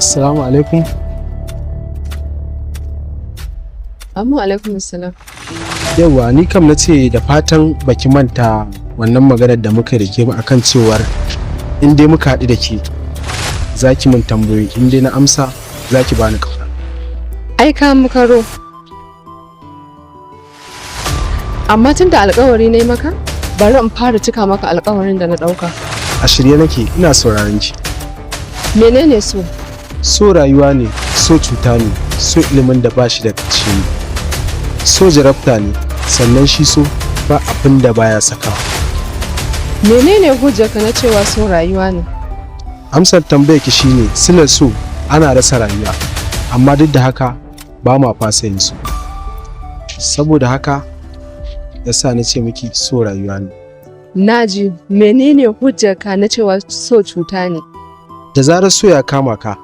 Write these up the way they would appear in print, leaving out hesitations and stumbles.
Assalamu alaikum. Amma alaikum assalam. Yawwa ni kam na ce da fatan baki manta wannan maganar da muka da ke ba akan cewar in dai muka haɗu da ke za ki min tambayoyi in dai na amsa za ki bani kauna. Ai ka makaro. Amma tun da alƙawari ne maka, bari in fara cika maka alƙawarin da na ɗauka. A shirye nake ina sauraron ki. Menene so? So rayuwa ne, so cuta ne, so ilimin da ba shi da ƙarshe ne. So jarabta ne, sannan shi so ba abin da baya sakawa. Menene hujjarka na cewa so rayuwa ne? Amsar tambayar ki shine silar so ana rasa rayuwa, amma duk da haka ba ma fasa yin so. Saboda haka yasa na ce miki so rayuwa ne. Naji, menene hujjarka na cewa so cuta ne? Da zarar so ya kama ka,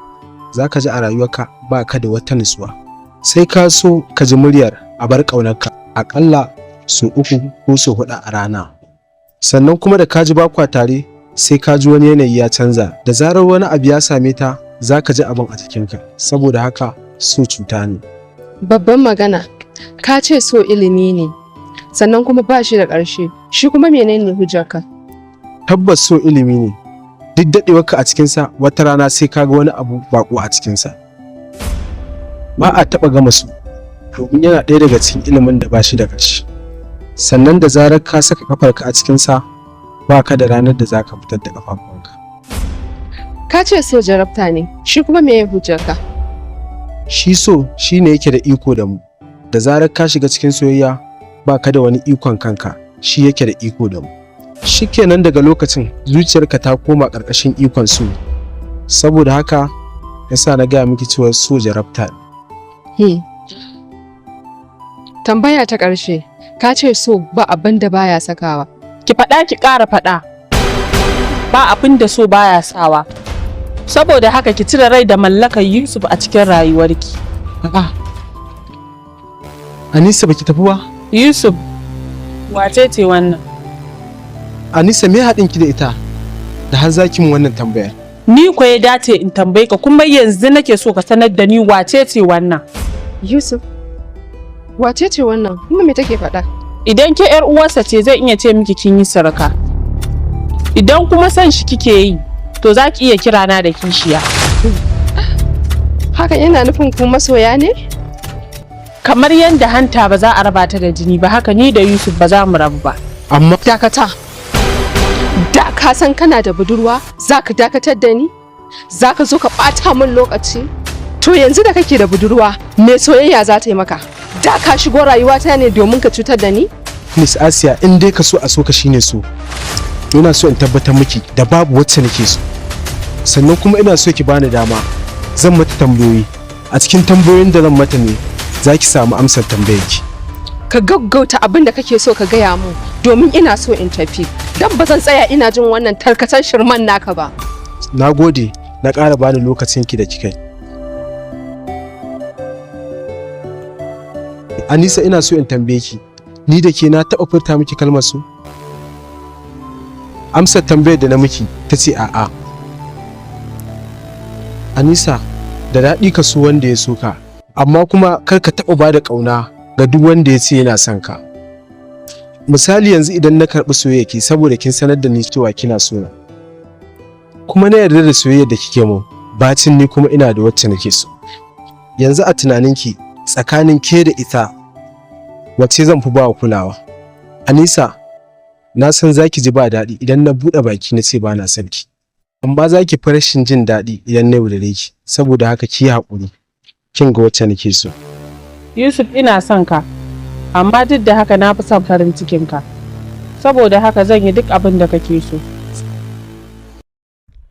za ka ji a rayuwarka ba ka da wata nutsuwa. Sai ka so ka ji muryar a bar ƙaunarka aƙalla so 3 ko so 4 a rana. Sannan kuma da ka ji bakwa tare sai ka ji wani yanayi ya canza. Da zarar wani abu ya same ta za ka ji abin a jikinka. Saboda haka so cuta ne. Babban magana, ka ce so ilimi ne, sannan kuma ba shi da ƙarshe. Shi kuma menene hujjarka? Tabbas so ilimi ne. Duk daɗewarka a cikinsa wata rana sai ka ga wani abu baƙo a cikinsa. Ba a taɓa gama su, domin yana ɗaya daga cikin ilimin da ba shi da ƙarshe. Sannan da zarar ka saka ƙafarka a cikinsa ba ka da ranar da za ka fitar da ƙafafunka. Ka ce so jarabta ne, shi kuma me hujjarka? Shi so shi ne yake da iko da mu. Da zarar ka shiga cikin soyayya ba ka da wani ikon kanka, shi yake da iko da mu. Shikenan daga lokacin zuciyarka ta koma ƙarƙashin ikon so. Saboda haka yasa na gaya miki cewa so jarabta ne. Tambaya ta ƙarshe, ka ce so ba abin da baya sakawa. Ki faɗa ki ƙara faɗa. Ba abin da so baya sawa. Saboda haka ki cire rai da mallakar Yusuf a cikin rayuwarki. A'a. Anisa baki tafi ba? Yusuf, wace ce wannan? Anisa me haɗin ki da ita? Da har zaki min wannan tambayar. Ni ko ya dace in tambaye ka kuma yanzu nake so ka sanar da ni wace ce wannan? Yusuf, wace ce wannan? Kuma me take faɗa? Idan ke ƴar uwarsa ce zai iya ce miki kin yi sarka. Idan kuma san shi kike yi, to za ki iya kira na da kishiya. Hakan yana nufin ku masoya ne? Kamar yadda hanta ba za a raba ta da jini ba, haka ni da Yusuf ba za mu rabu ba. Amma dakata. Da ka san kana da budurwa, za ka dakatar da ni? Za ka zo ka ɓata min lokaci? To yanzu da kake da budurwa, me soyayya za ta yi maka? Da ka shigo rayuwata ne domin ka cutar da ni? Miss Asiya, in dai ka so a so ka shine so. Ina so in tabbatar miki da babu wacce nake so. Sannan kuma ina so ki bani dama. Zan mata tambayoyi. A cikin tambayoyin da zan mata ne, za ki samu amsar tambayarki. Ka gaggauta abin da kake so ka gaya mu, domin ina so in tafi. Dan ba zan tsaya ina jin wannan tarkatar shirman naka ba. Na gode, na ƙara bani lokacinki da kika yi. Anisa, ina so in tambaye ki, ni da ke na taɓa furta miki kalmar so? Amsar tambayar da na miki ta ce a'a. Anisa, da daɗi ka so wanda ya so ka, amma kuma kar ka taɓa ba da ƙauna ga duk wanda ya ce yana son ka. Misali yanzu idan na karɓi soyayyaki saboda kin sanar da ni cewa kina so na, kuma na yarda da soyayyar da kike mun, bacin ni kuma ina da wacce nake so. Yanzu a tunaninki tsakanin ke da ita wacce zan fi bawa kulawa? Anisa, na san zaki ji ba daɗi idan na buɗe baki na ce ba na son ki, amma zaki fi rashin jin daɗi idan na yaudare ki. Saboda haka ki haƙuri, kin ga wacce nake so. Yusuf, ina son ka, amma duk da haka na fi son farin cikin ka. Saboda haka zan yi duk abin da kake so.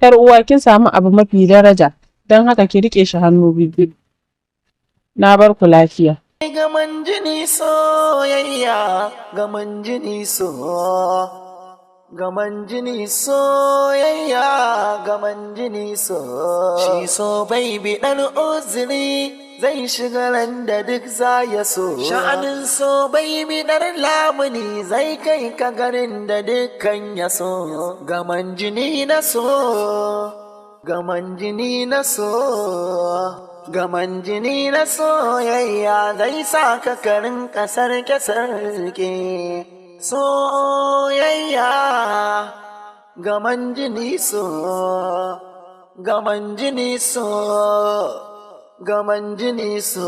Yar uwa, kin samu abu mafi daraja, don haka ki rike shi hannu biyu. Na bar ku lafiya. Gaman jini soyayya, gaman jini so, gaman jini soyayya, gaman jini so. Shi so bai bi ɗan uzuri, zai shiga ran da duk za ya so. Sha'anin so bai bi ɗan lamuni, zai kai ka garin da dukkan ya so. Gaman jini na so, gaman jini na so, gaman jini na soyayya zai sa ka karin sarke-sarke. Soyayya gaman jini so, gaman jini so, gaman jini so.